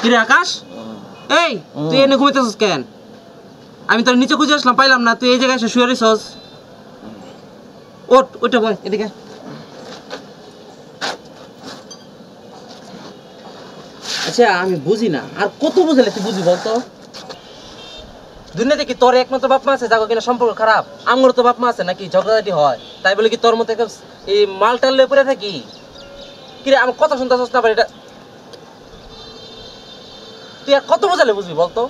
কিরে আকাশ, এই তুই এনে ঘুমাইতেছিস কেন? আমি তোর নিচে খুঁজে আসলাম, পাইলাম না, তুই এই জায়গায় এসে শুয়ে রইছস। ওঠ, ওইটা বল এদিকে। আচ্ছা আমি বুঝি না, আর কত বুঝালে তুই বুঝি বলতো? দুনিয়াতে কি তোর একমাত্র বাপ মা আছে যাকে কিনা সম্পর্ক খারাপ? আমার তো বাপ মা আছে নাকি ঝগড়াঝাটি হয়, তাই বলে কি তোর মতো এই মালটাল লয়ে পড়ে থাকি? কিরে আমার কথা শুনতে আসছ না? এটা তুই আর কত বোঝালে বুঝবি বলতো?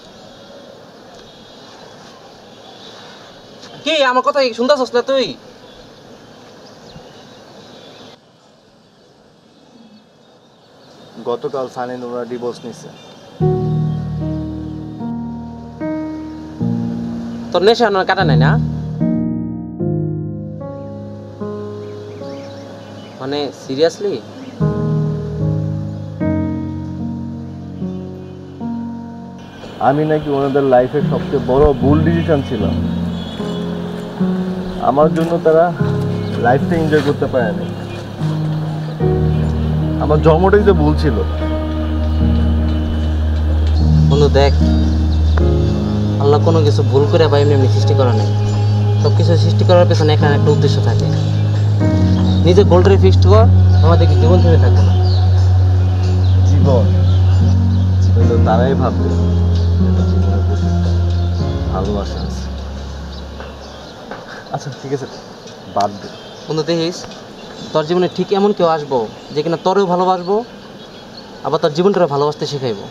কি আমার কথা শুনতে আসছ না তুই? গতকাল সানি নোরা ডিভোর্স নিছে। তোর নেশা কাটা নাই না? মানে সিরিয়াসলি? আমি নাকি ওনাদের লাইফের সবচেয়ে বড় ভুল ডিসিশন ছিলাম। আমার জন্য তারা লাইফটা এনজয় করতে পারে না। আমার জন্মটাই তো ভুল ছিল। বন্ধু দেখ, আল্লাহ কোনো কিছু ভুল করে বা এমনি এমনি সৃষ্টি করা নেই। সব কিছু সৃষ্টি করার পেছনে একটা একটা উদ্দেশ্য থাকে। নিজে গোলটারে ফিক্সড কর, আমাদের জীবন থেমে থাকবে না। জীবন জীবন তো তারাই ভাববে জীবনের প্রতি ভালোবাসা আছে। আচ্ছা ঠিক আছে, বাদ দে। বন্ধু দেখিস, তোর জীবনে ঠিক এমন কেউ আসবো যে কিনা তোরেও ভালোবাসবো, আবার তোর জীবনটারে ভালোবাসতে শেখাইবো।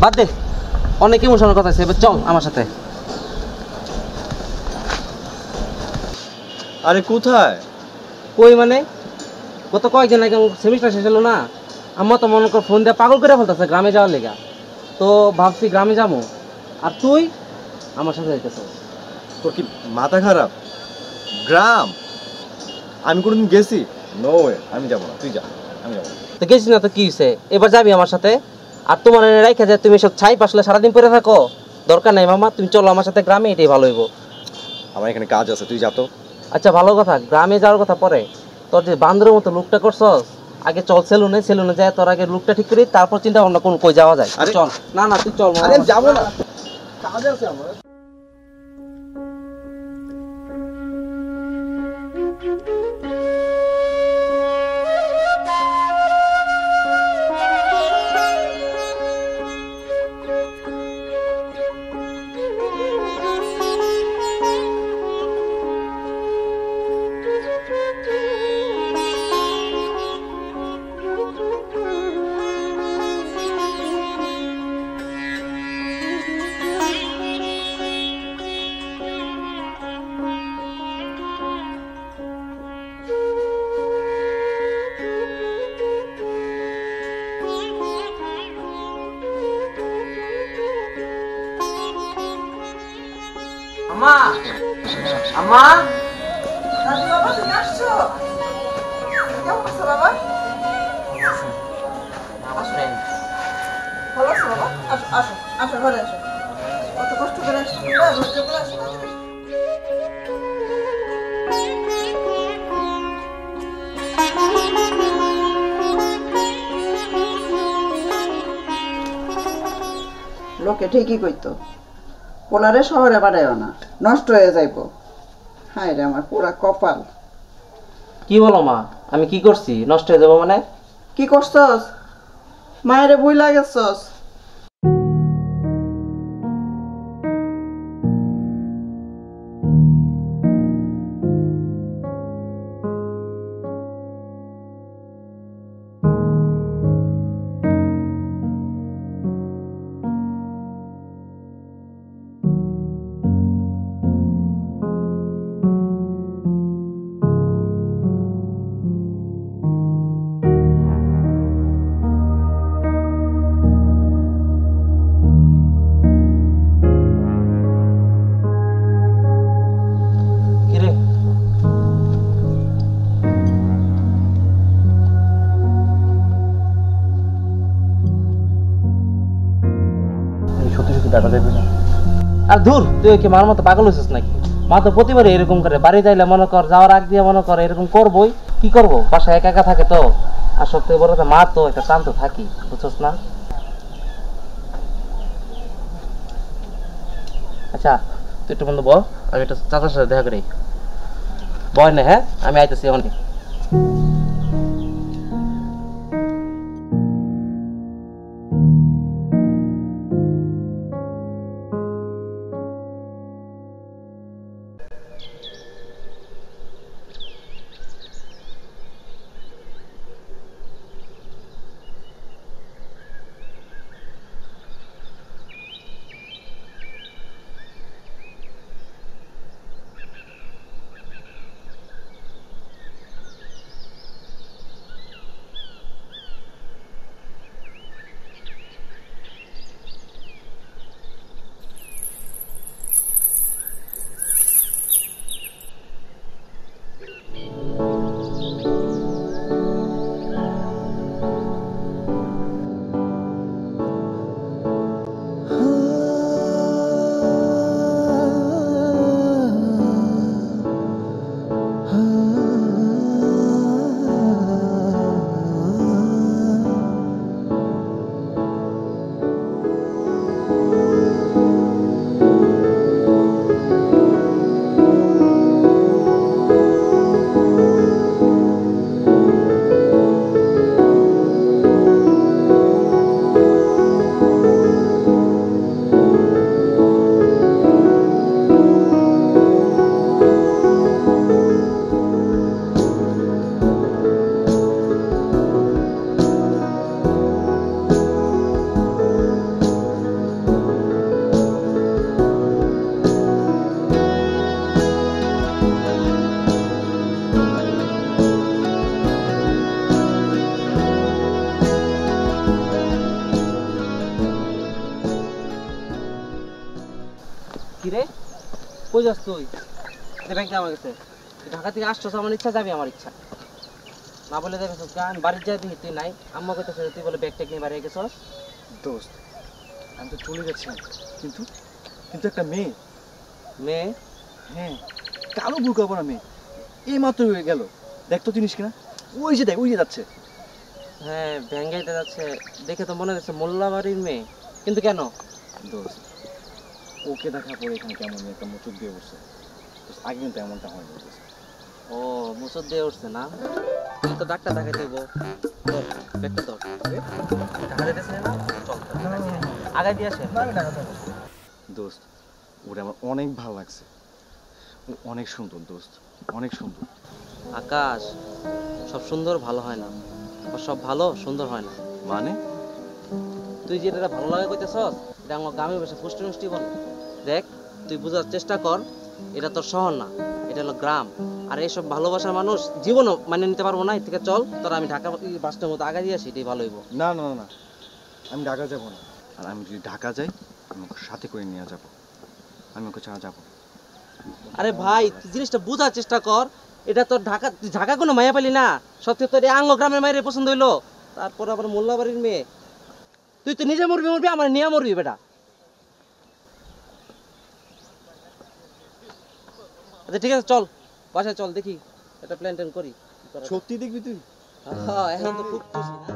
বাদ দে, অনেক ইমোশনাল কথা আছে, এবার চল আমার সাথে। আরে কোথায়? কই মানে, গত কয়েকদিন আগে সেমিস্টার শেষ হলো না, আমার তো মনে কর ফোন দিয়ে পাগল করে ফেলতেছে গ্রামে যাওয়ার লেগা। তো ভাবছি গ্রামে যাবো, আর তুই আমার সাথে যাইতেছ। তোর কি মাথা খারাপ? গ্রাম আমি কোনোদিন গেছি? নো ওয়ে, আমি যাবো না, তুই যা, আমি যাবো না। তো গেছিস না তো কি হয়েছে, এবার যাবি আমার সাথে। আর তোমার রাইখা যায় তুমি সব ছাই পাশলে সারাদিন পরে থাকো, দরকার নাই মামা, তুমি চলো আমার সাথে গ্রামে, এটাই ভালো হইব। আমার এখানে কাজ আছে, তুই যা তো। আচ্ছা ভালো কথা, গ্রামে যাওয়ার কথা পরে। তোর যে বান্দরের মতো লুকটা করছস, আগে চল সেলুনে, সেলুনে যায় তোর আগে লুকটা ঠিক করি, তারপর চিন্তা ভাবনা কোন কই যাওয়া যায়। চল। না না তুই চল। আরে যাবো না, কাজ আছে আমার। আম্মা, আম্মা, দাদু বাবা তুমি আসছো? কেমন আছো বাবা? ভালো আছো বাবা? আসো আসো আসো, ঘরে আসো। কত কষ্ট করে আসছো, ধৈর্য করে আসো। লোকে ঠিকই কইতো, পোলারে শহরে বাড়াইও না, নষ্ট হয়ে যাইব। হায় রে আমার পুরা কপাল। কি বলো মা, আমি কি করছি নষ্ট হয়ে যাবো মানে? কি করছস? মায়েরে বুইলা গেছস। দেখা যাবে না। আর ধুর, তুই কি মার মতো পাগল হয়েছিস নাকি? মা তো প্রতিবারই এরকম করে, বাড়ি যাইলে মনে কর, যাওয়ার আগ দিয়ে মনে কর এরকম করবোই। কি করবো, বাসায় একা একা থাকে তো, আর সব থেকে বড় কথা মা তো একটা টান তো থাকি, বুঝছস না? আচ্ছা তুই একটু বন্ধু বল, আমি একটা চাচার সাথে দেখা করি। বয় না, হ্যাঁ আমি আইতেছি অনেক। কিরে কই যাস তুই? ব্যাংকে আমার কাছে ঢাকা থেকে আসছস, আমার ইচ্ছা যাবি, আমার ইচ্ছা না বলে দেখেছ আমি বাড়ির যাই দেখি তুই নাই। আম্মা কইতেছে তুই বলে ব্যাগ ট্যাগ নিয়ে বাড়ি গেছস। দোস্ত আমি তো চলে যাচ্ছিলাম, কিন্তু কিন্তু একটা মেয়ে, মেয়ে? হ্যাঁ কালো বুড়কা পরা মেয়ে, এই মাত্র গেল। দেখতো জিনিস কিনা, ওই যে দেখ, ওই যে যাচ্ছে। হ্যাঁ ব্যাঙ্গাইতে যাচ্ছে দেখে তো মনে হচ্ছে মোল্লাবাড়ির মেয়ে, কিন্তু কেন? দোস্ত ওকে দেখার পরে এখানে কেমন একটা মুচুর দিয়ে উঠছে। আগে কিন্তু এমনটা হয়নি দোস্ত। ও মুসর দিয়ে উঠছে না? তুই তো ডাক্তার দেখাই দেবো, তোর ব্যাগটা তোর টাকা দিতেছে না, চল আগাই দিয়ে আসে। দোস্ত ওরে আমার অনেক ভালো লাগছে, ও অনেক সুন্দর দোস্ত, অনেক সুন্দর। আকাশ, সব সুন্দর ভালো হয় না, আর সব ভালো সুন্দর হয় না। মানে তুই যেটা ভালো লাগে কইতেছস, এটা আমার গ্রামে বসে ফুষ্টি মুষ্টি বল। দেখ তুই বোঝার চেষ্টা কর, এটা তোর শহর না, এটা হলো গ্রাম। আর এইসব ভালোবাসার মানুষ জীবনও মানে নিতে পারবো না। এর থেকে চল তোর আমি ঢাকা বাসটার মতো আগে দিয়ে আসি, এটাই ভালো হইব। না না না, আমি ঢাকা যাব না। আর আমি যদি ঢাকা যাই আমি ওকে সাথে করে নিয়ে যাব, আমি ওকে ছাড়া যাবো। আরে ভাই তুই জিনিসটা বোঝার চেষ্টা কর, এটা তোর ঢাকা, তুই ঢাকা কোনো মায়া পেলি না, সত্যি তোর এই আঙ্গ গ্রামের মায়ের পছন্দ হইলো, তারপর আবার মোল্লাবাড়ির মেয়ে। তুই তো নিজে মরবি মরবি, আমার নিয়ে মরবি বেটা। আচ্ছা ঠিক আছে চল বাসায় চল, দেখি একটা প্ল্যান ট্যান করি। সত্যি দেখবি তুই? হ্যাঁ এখন তো খুব খুশি না।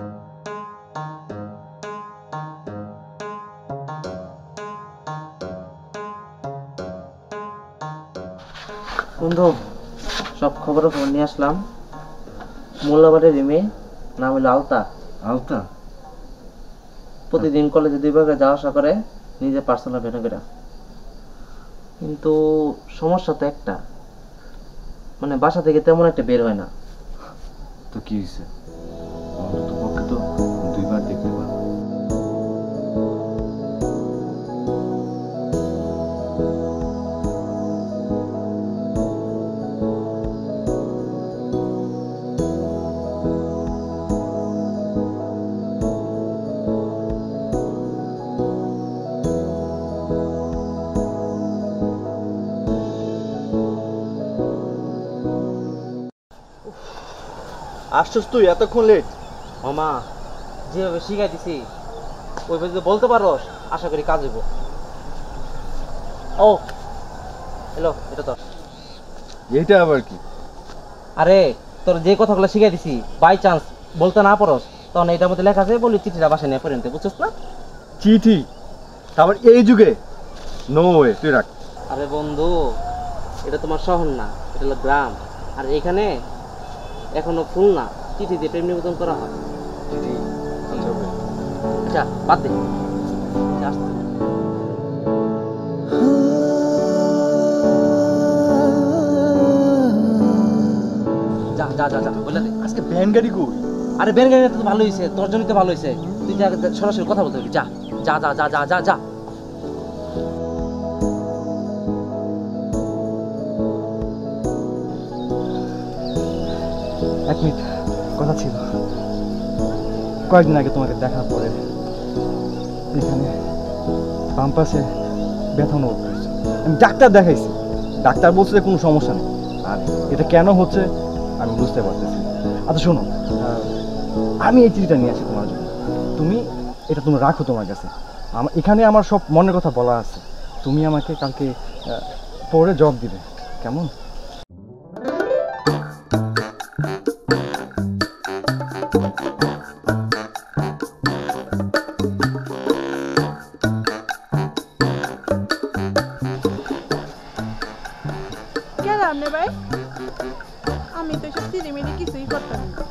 বন্ধু সব খবর নিয়ে আসলাম। মোল্লাবাড়ির মেয়ে, নাম হলো আলতা। আলতা? প্রতিদিন কলেজে 2 বার যাওয়া আসা করে, নিজে পার্সোনাল ভ্যানে করে। কিন্তু সমস্যা তো একটা, মানে বাসা থেকে তেমন একটা বের হয় না। তো কি হয়েছে? অন্তত পক্ষে তো 2 বার দেখতে পারো। আসছস তুই এতক্ষণ লেট? মামা যেভাবে শিখাই দিছি ওইভাবে যদি বলতে পারোস, আশা করি কাজ হইব। ও হ্যালো, এটা তোর। এইটা আবার কি? আরে তোর যে কথাগুলো শিখাই দিছি, বাই চান্স বলতে না পারস তখন এইটার মধ্যে লেখা আছে বলি চিঠিটা বাসায় নিয়ে পড়ে নিতে, বুঝছিস না? চিঠি? তারপর এই যুগে? নো ওয়ে, তুই রাখ। আরে বন্ধু, এটা তোমার শহর না, এটা হলো গ্রাম। আর এখানে এখনো ফুল না, চিঠি দিয়ে প্রেম নিবেদন করা হয়। চিঠি? আচ্ছা ওকে। আচ্ছা বাদ দে, যা আসতে। যা যা যা যা বলে দে। আজকে ভ্যান গাড়ি কই? আরে বের গাড়ি তো ভালো হয়েছে, তোর জন্যই তো ভালো হয়েছে। তুই যা, সরাসরি কথা বলতে হবে। যা যা যা যা যা যা যা। এক মিনিট, কথা ছিল। কয়েকদিন আগে তোমাকে দেখার পরে এখানে বাম পাশে ব্যথা অনুভব করছি। আমি ডাক্তার দেখাইছি, ডাক্তার বলছে যে কোনো সমস্যা নেই। আর এটা কেন হচ্ছে আমি বুঝতে পারতেছি। আচ্ছা শোনো, আমি এই চিঠিটা নিয়ে আসি তোমার জন্য। তুমি রাখো তোমার কাছে। এখানে আমার সব মনের কথা বলা আছে। তুমি আমাকে কালকে পরে জবাব দিবে, কেমন? আমনে ভাই, আমি তো সব চিরিমিরি কিছুই করতাম না।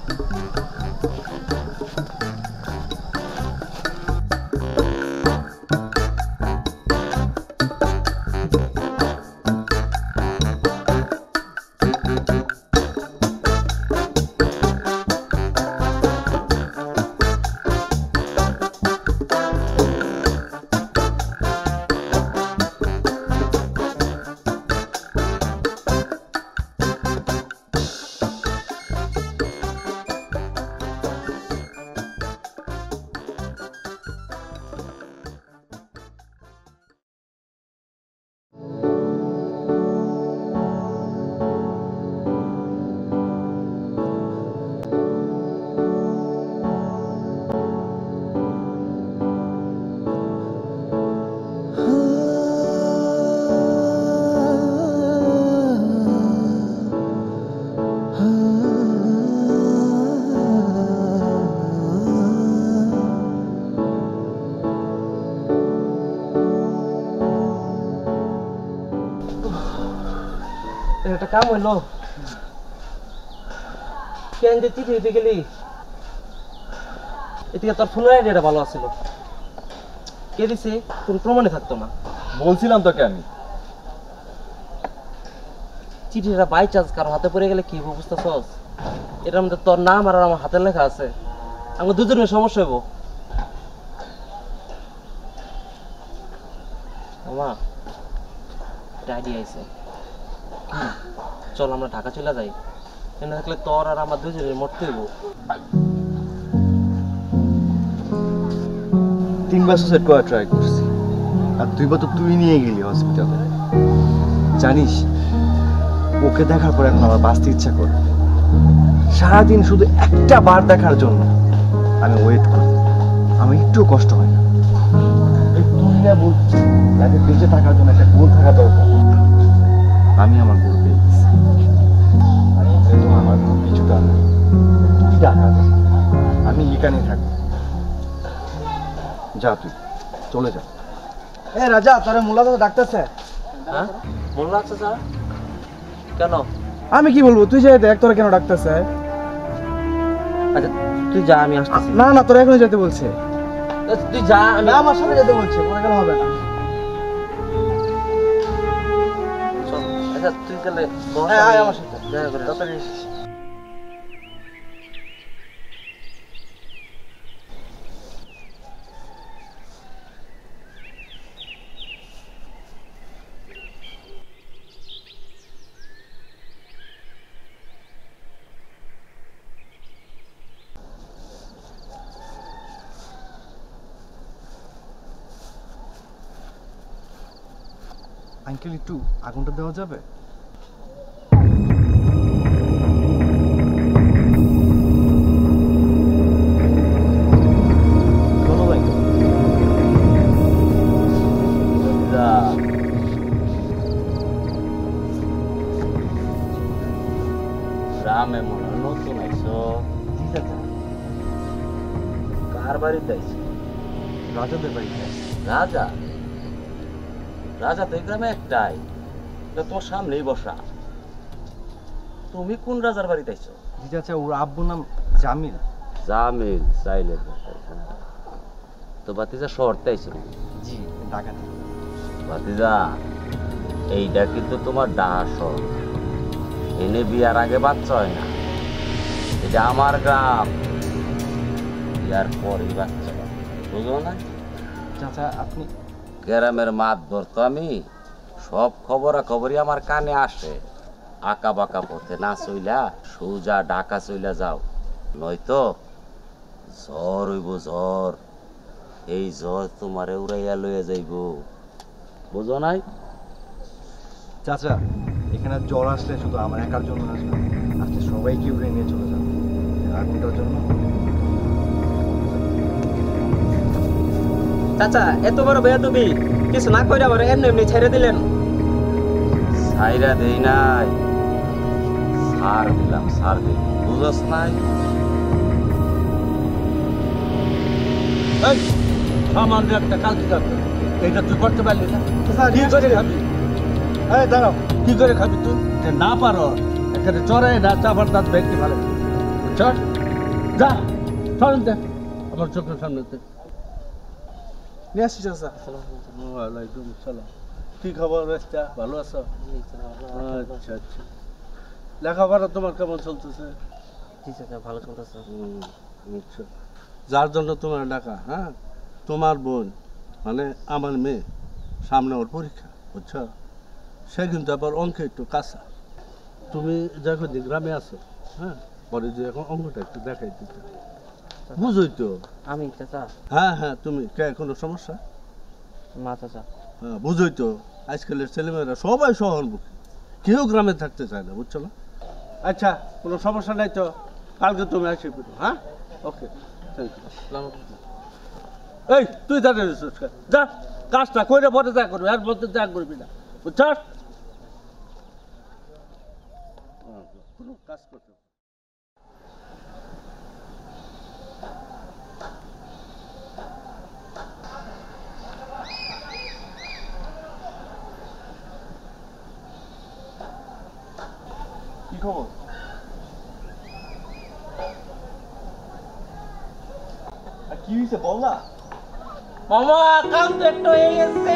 একটা কাম হইলো, কেন যে চিঠি দিতে গেলি? এদিকে তোর ফোনের আইডিয়াটা ভালো আছিল, কে দিছে কোন প্রমাণে থাকতো না। বলছিলাম তোকে আমি। চিঠিটা বাই চান্স কারো হাতে পড়ে গেলে কি অবস্থা সস? এটার মধ্যে তোর নাম আর আমার হাতের লেখা আছে, আমার দুজনের সমস্যা হইব। মামা একটা আইডিয়া আইছে, চল আমরা ঢাকা চলে যাই। এনে থাকলে তোর আর আমার দুজনের মরতে হইব। 3 বার সুসাইড করার ট্রাই করছি, আর 2 বার তো তুই নিয়ে গেলি হসপিটালে। জানিস, ওকে দেখার পর এখন আমার বাঁচতে ইচ্ছা করে। সারাদিন শুধু একটা বার দেখার জন্য আমি ওয়েট করি, আমি একটু কষ্ট হয় না। এই তুই না বলছিস লাইফে বেঁচে থাকার জন্য একটা গোল থাকা দরকার। আমি আমার গোল পেয়ে গেছি, আর যেহেতু আমার কিছুটা নেই, তুই দেখা দে, আমি এখানেই থাকবো। যা, তুই চলে যা। এ রাজা, তোরে মোল্লা তো ডাকতেছে। হ্যাঁ মনে লাগছে স্যার? কেন? আমি কি বলবো, তুই যাই দেখ তোরা কেন ডাকতেছে। আচ্ছা তুই যা, আমি আসতেছি। না না, তোরা এখনই যেতে বলছে। তুই যা, আমি আমার সাথে যেতে বলছে, মনে কেন হবে না। চল। আচ্ছা তুই গেলে হ্যাঁ, আয় আমার সাথে। দেখা করে আসি। আঙ্কেল, একটু আগুনটা দেওয়া যাবে? গ্রামে মনে হয় নতুন আইসো। ঠিক আছে। বাড়িতে আইছি? রাজাদের বাড়িতে। রাজা? রাজা তো এই গ্রামে একটাই, এটা তোর সামনেই বসা। তুমি কোন রাজার বাড়িতে আইছো? জি চাচা, ওর আব্বুর নাম জামিল। জামিল সাইলের বাসায়। তো ভাতিজা শহরতে আইছো? জি, ঢাকাতে। ভাতিজা, এইটা কিন্তু তোমার ডাহা শহর। এনে বিয়ার আগে বাচ্চা হয় না। এটা আমার গ্রাম, বিয়ার পরই বাচ্চা হয়। বুঝলো না? চাচা আপনি গ্রামের মাতবর তো আমি, সব খবরাখবরই আমার কানে আসে। আঁকা বাঁকা পথে না চইলা সোজা ঢাকা চইলা যাও, নয়তো জ্বর হইব জ্বর। এই জ্বর তোমারে উড়াইয়া লইয়া যাইব, বুঝো নাই? চাচা, এখানে জ্বর আসলে শুধু আমার একার জন্য আসবে না, আজকে সবাইকে উড়ে নিয়ে চলে যাবে আগুনটার জন্য। চাচা এত বড় বেয়াদবি কিছু না কইরা আবার এমনি এমনি ছেড়ে দিলেন। ছাইরা দেই নাই, সার দিলাম, সার দিই, বুঝস নাই? সামান্য একটা কাজ করতে, এইটা তুই করতে পারলি না? কি করে খাবি? দাঁড়াও, কি করে খাবি তুই? যে না পারো এখানে চড়াই না চাপার দাঁত ভেঙে ভালো, বুঝছ? যা সরেন দে আমার চোখের সামনেতে। নিয়ে আসছি চাচা। ওয়ালাইকুম সালাম। কি খবর রাস্তা? ভালো আছো? আচ্ছা আচ্ছা। লেখাপড়া তোমার কেমন চলতেছে? জি চাচা ভালো চলতেছে। আচ্ছা। যার জন্য তোমার ডাকা, হ্যাঁ, তোমার বোন মানে আমার মেয়ে, সামনে ওর পরীক্ষা, বুঝছো? সে কিন্তু আবার অঙ্কে একটু কাঁচা। তুমি যখন গ্রামে আছো, হ্যাঁ, পরে যে এখন অঙ্কটা একটু দেখাই দিতে, বুঝোই তো? আমি চাচা? হ্যাঁ হ্যাঁ, তুমি কে, কোনো সমস্যা? মা চাচা। হ্যাঁ, বুঝোই তো, আজকালের ছেলেমেয়েরা সবাই শহরমুখী, কেউ গ্রামে থাকতে চায় না, বুঝছো না? আচ্ছা, কোনো সমস্যা নাই তো, কালকে তুমি আসে ফিরো, হ্যাঁ? ওকে, থ্যাংক ইউ। এই তুই দাঁড়িয়ে রয়েছিস কেন? যা কাজটা কইরে পরে যা করবি, আর মধ্যে যা করবি না, বুঝছস? কোনো কাজ করতে হবে। কি খবর? আর কি হয়েছে বললা? মামা কাম তো একটু হয়ে গেছে।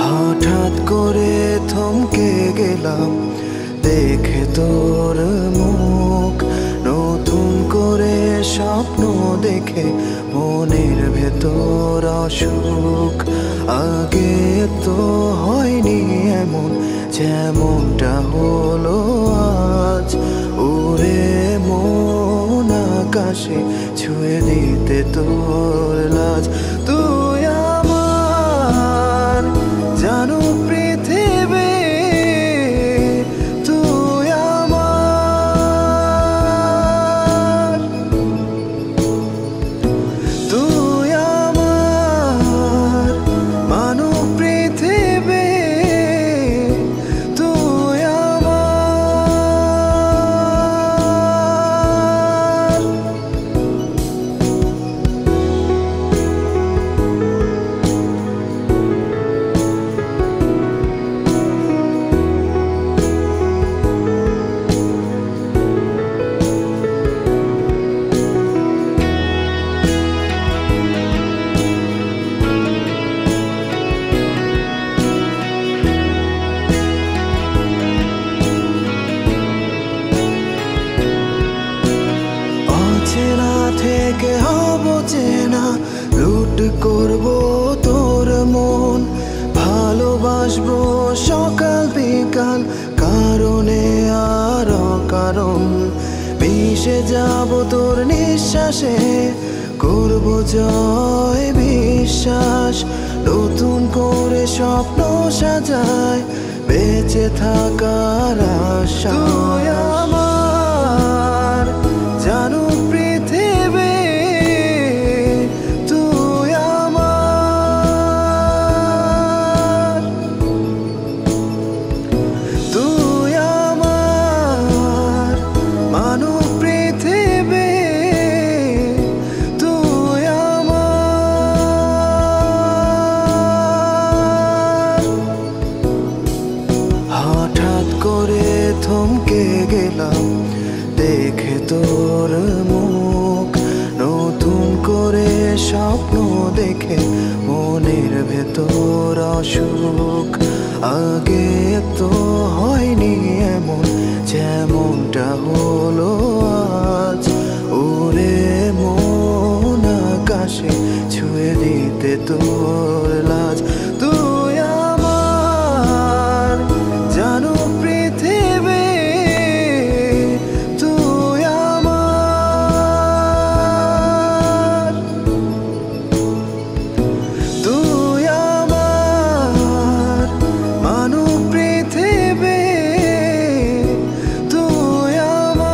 হঠাৎ করে থমকে গেলাম দেখে তোর মুখ, নতুন করে স্বপ্ন দেখে মনের ভেতর অসুখ। আগে তো হয়নি এমন যেমনটা হলো আজ, উড়ে মন আকাশে ছুঁয়ে দিতে তোর লাজ। তুই আমার জানো পৃথিবী, তুই আমার, তুই আমার মানব পৃথিবী, তুই আমার। অচেনা থেকে হব চেনা, লুট করব তোর মন, ভালোবাসবো সকাল বিকাল কারণে আর অকারণ। মিশে যাব তোর নিঃশ্বাসে, করব জয় বিশ্বাস, নতুন করে স্বপ্ন সাজায় বেঁচে থাকার আশা। তুই আমার জানু পৃথিবী, তুই আমার, তুই আমার মানব পৃথিবী, তুই আমার। হঠাৎ করে থমকে গেলাম দেখে তোর মুখ, নতুন করে স্বপ্ন দেখে মনের ভেতর অসুখ। আগে তো হয়নি এমন যেমনটা হলো আজ, ওরে মন আকাশে ছুঁয়ে দিতে তোর লাজ। তুই আমার জানু পৃথিবী, তুই আমার, তুই আমার মানব পৃথিবী, তুই আমার।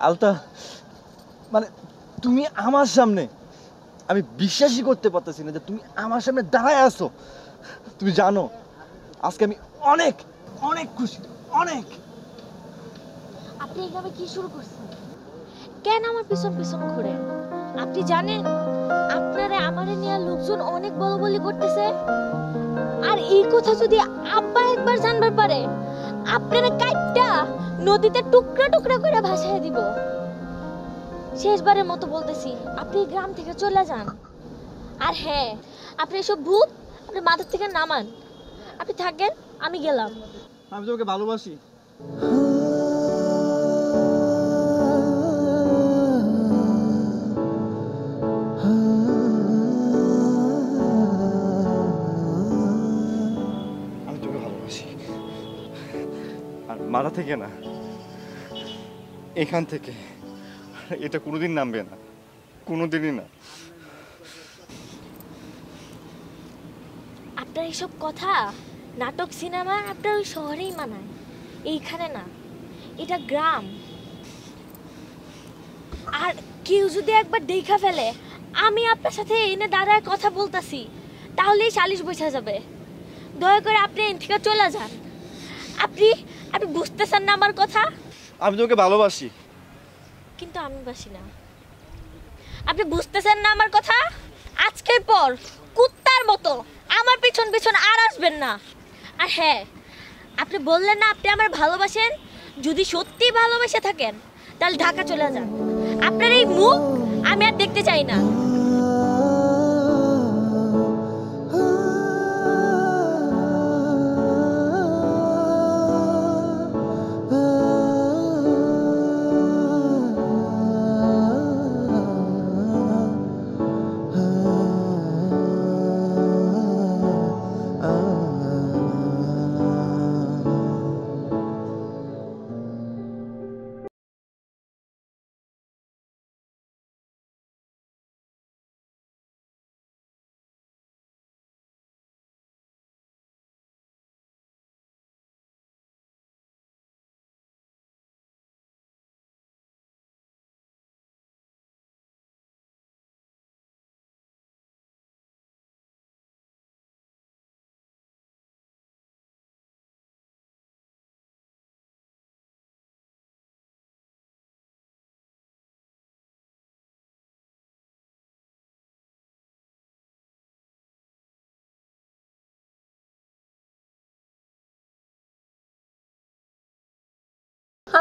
আলতা, মানে তুমি আমার সামনে, আমি বিশ্বাসই করতে পারতেছি না যে তুমি আমার সামনে দাঁড়ায় আছো। তুমি জানো আজকে আমি অনেক অনেক খুশি, অনেক। আপনি এই গ্রামে কি শুরু করছেন? কেন আমার পিছন পিছন ঘুরেন? আপনি জানেন আপনারে আমারে নিয়ে লোকজন অনেক বলাবলি করতেছে, আর এই কথা যদি আব্বা একবার জানবার পারে আপনারে কাইটটা নদীতে টুকরা টুকরা করে ভাসায় দিব। শেষবারের মতো বলতেছি, আপনি এই গ্রাম থেকে চলে যান। আর হ্যাঁ, আপনি এসব ভূত আপনি মাথার থেকে নামান। আপনি থাকেন, আমি গেলাম। আমি তোমাকে ভালোবাসি। আমি তোকে ভালোবাসি, আর মাথা থেকে না, এখান থেকে এটা কোনোদিন নামবে না, কোনোদিনই না। আপনার এইসব কথা নাটক সিনেমা আপনার ওই শহরেই মানায়, এইখানে না। এটা গ্রাম। আর কেউ যদি একবার দেখা ফেলে আমি আপনার সাথে এনে দাঁড়ায় কথা বলতাছি, তাহলেই সালিশ বসে যাবে। দয়া করে আপনি এখান থেকে চলে যান। আপনি আপনি বুঝতেছেন না আমার কথা? আমি তোকে ভালোবাসি, কিন্তু আমি বাসি না। আপনি বুঝতেছেন না আমার কথা? আজকের পর কুত্তার মতো আমার পিছন পিছন আর আসবেন না। আর হ্যাঁ, আপনি বললেন না আপনি আমার ভালোবাসেন, যদি সত্যি ভালোবেসে থাকেন তাহলে ঢাকা চলে যান। আপনার এই মুখ আমি আর দেখতে চাই না।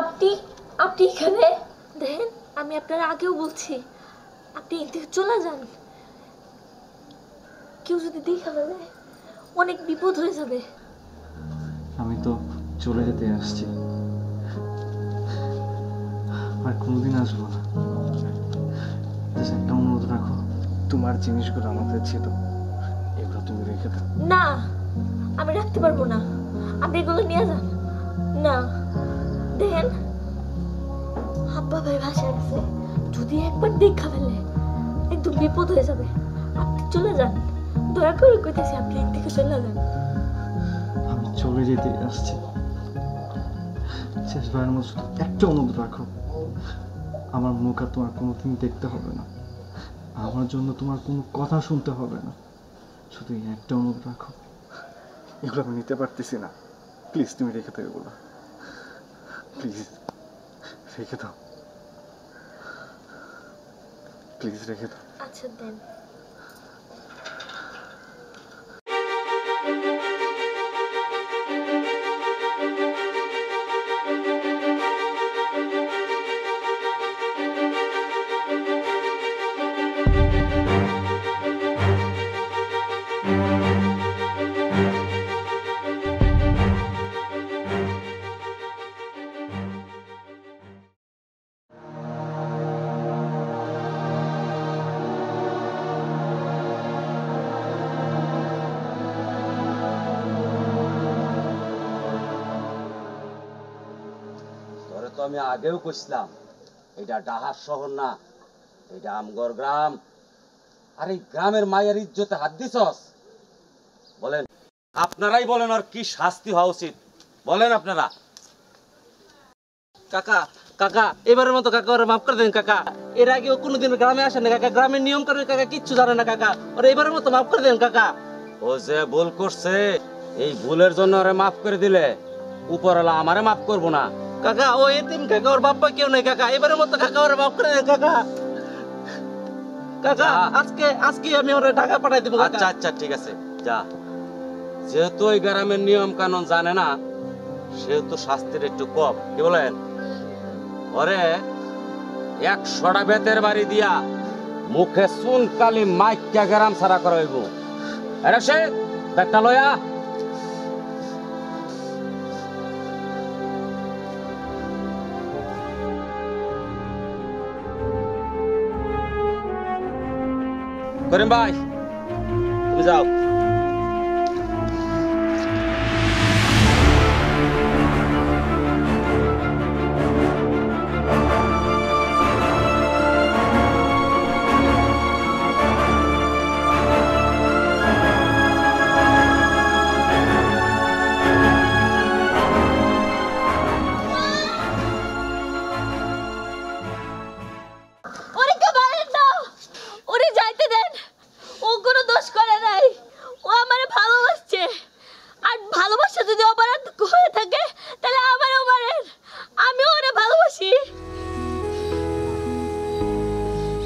আপনি আপনি এখানে দেখেন, আমি আপনার আগেও বলছি আপনি এদিকে চলে যান। কেউ যদি দেখা ফেলে অনেক বিপদ হয়ে যাবে। আমি তো চলে যেতে আসছি, আর কোনোদিন আসবো না। একটা অনুরোধ রাখো, তোমার জিনিসগুলো আমাদের ছিল, এগুলো তুমি রেখে দাও। না, আমি রাখতে পারবো না, আপনি এগুলো নিয়ে যান। না দেখেন, আব্বা ভাই ভাষা গেছে, যদি একবার দেখা ফেলে একদম বিপদ হয়ে যাবে। আপনি চলে যান, দয়া করে কইতেছি আপনি একদিকে চলে যান। আমি চলে যেতে আসছি, শেষবারের মতো শুধু একটা অনুরোধ রাখো, আমার মুখ আর তোমার কোনোদিন দেখতে হবে না, আমার জন্য তোমার কোনো কথা শুনতে হবে না, শুধু এই একটা অনুরোধ রাখো। এগুলো আমি নিতে পারতেছি না, প্লিজ তুমি রেখে দাও এগুলো, প্লিজ রেখে দাও, প্লিজ রেখে দাও। আচ্ছা দেন। তোরে তো আমি আগেও কইছিলাম এটা ডাহার শহর না, এটা আমগর গ্রাম। আর এই গ্রামের মায়ের ইজ্জতে হাত দিছস। বলেন, আপনারাই বলেন আর কি শাস্তি হওয়া উচিত বলেন আপনারা। কাকা কাকা এবারের মতো কাকা ওরা মাফ করে দেন কাকা। এর আগেও কোনোদিন গ্রামে আসেন না কাকা, গ্রামের নিয়ম করে কাকা কিচ্ছু জানে না কাকা, ওরা এবারের মতো মাফ করে দেন কাকা। ও যে ভুল করছে, এই ভুলের জন্য ওরে মাফ করে দিলে উপরওয়ালা আমারে মাফ করবো না। কাকা ও এতিম কাকা, ওর বাপ্পা কেউ নেই কাকা, এবারের মতো কাকা ওরা মাফ করে দেন কাকা। কাকা আজকে আমি ওরা টাকা পাঠাই দেবো। আচ্ছা আচ্ছা ঠিক আছে যা। যেহেতু ওই গ্রামের নিয়ম কানুন জানে না, সেহেতু শাস্তির একটু কম। কি বলেন? ওরে 100টা বেতের বাড়ি দিয়া মুখে চুন কালি মাইকা গ্রাম ছাড়া করা হইব। আরে সে ব্যাগটা লয়া। করিম ভাই তুমি যাও। ওরে কে মারেন না, ওরে যাইতে দেন। ও কোনো দোষ করে নাই, ও আমারে ভালোবাসছে। আর ভালোবাসা যদি অপরাধ হয়ে থাকে তাহলে আমারও মারেন, আমিও ওরে ভালোবাসি।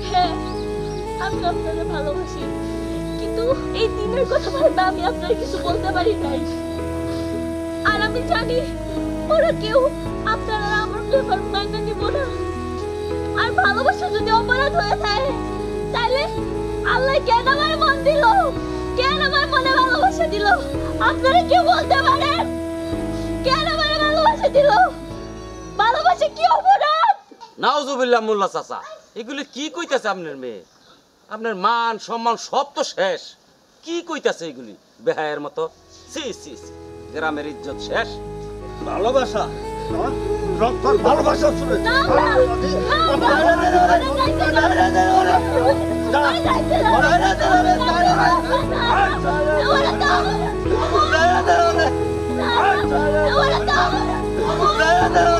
হ্যাঁ আমি আপনারে ভালোবাসি, কিন্তু এই দিনের কথা ভাবে আমি আপনার কিছু বলতে পারি নাই। আর আমি জানি ওরা কেউ আপনারা আমার ব্যাপার মাইনে নিব না। আর ভালোবাসা যদি অপরাধ হয়ে থাকে তাহলে আল্লাহ কেন আমার মন দিল, কেন আমার মনে ভালোবাসা দিল? আপনারা কেউ বলতে পারেন কেন আমার ভালোবাসা দিল? ভালোবাসা কি অপরাধ? নাউজুবিল্লাহ মোল্লা চাচা, এগুলি কি কইতাছে আপনার মেয়ে? আপনার মান সম্মান সব তো শেষ। কি কইতাছে এগুলি বেহায়ের মতো? সি সি সি, গ্রামের ইজ্জত শেষ। ভালোবাসা ভালোবাসা শুনে না, না,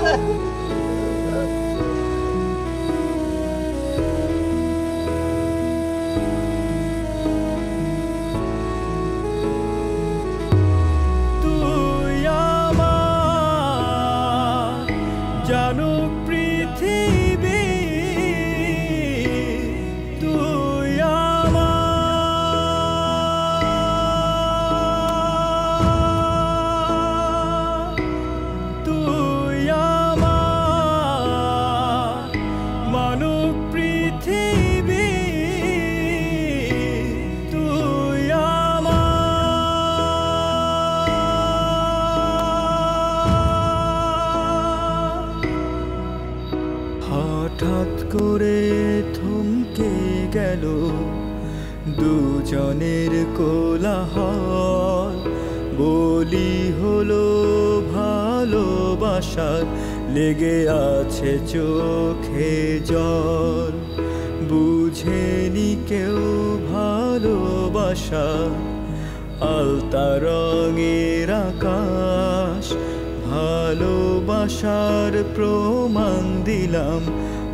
না, তুই আমার জানো পৃথিবী, তুই আমার, তুই আমার দুজনের কোলাহল বলি হলো ভালোবাসার লেগে আছে চোখে জল বুঝেনি কেউ ভালোবাসা আলতা রঙের আকাশ ভালোবাসার প্রমাণ দিলাম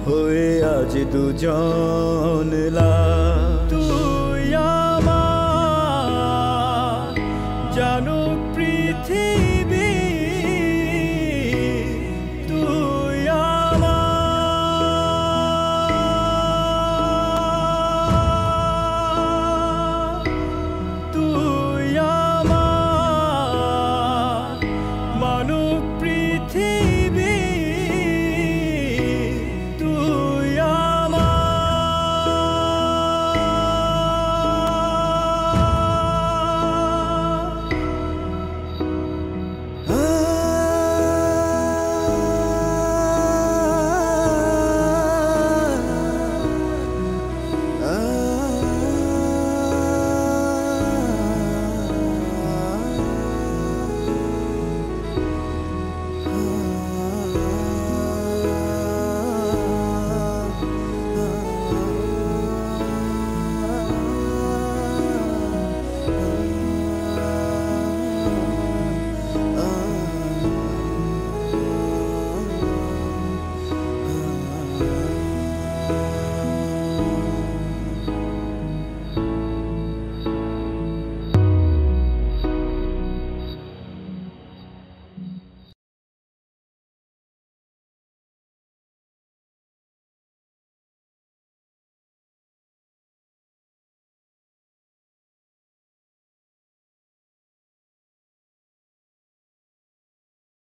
হয়ে আজ দুজন লাশ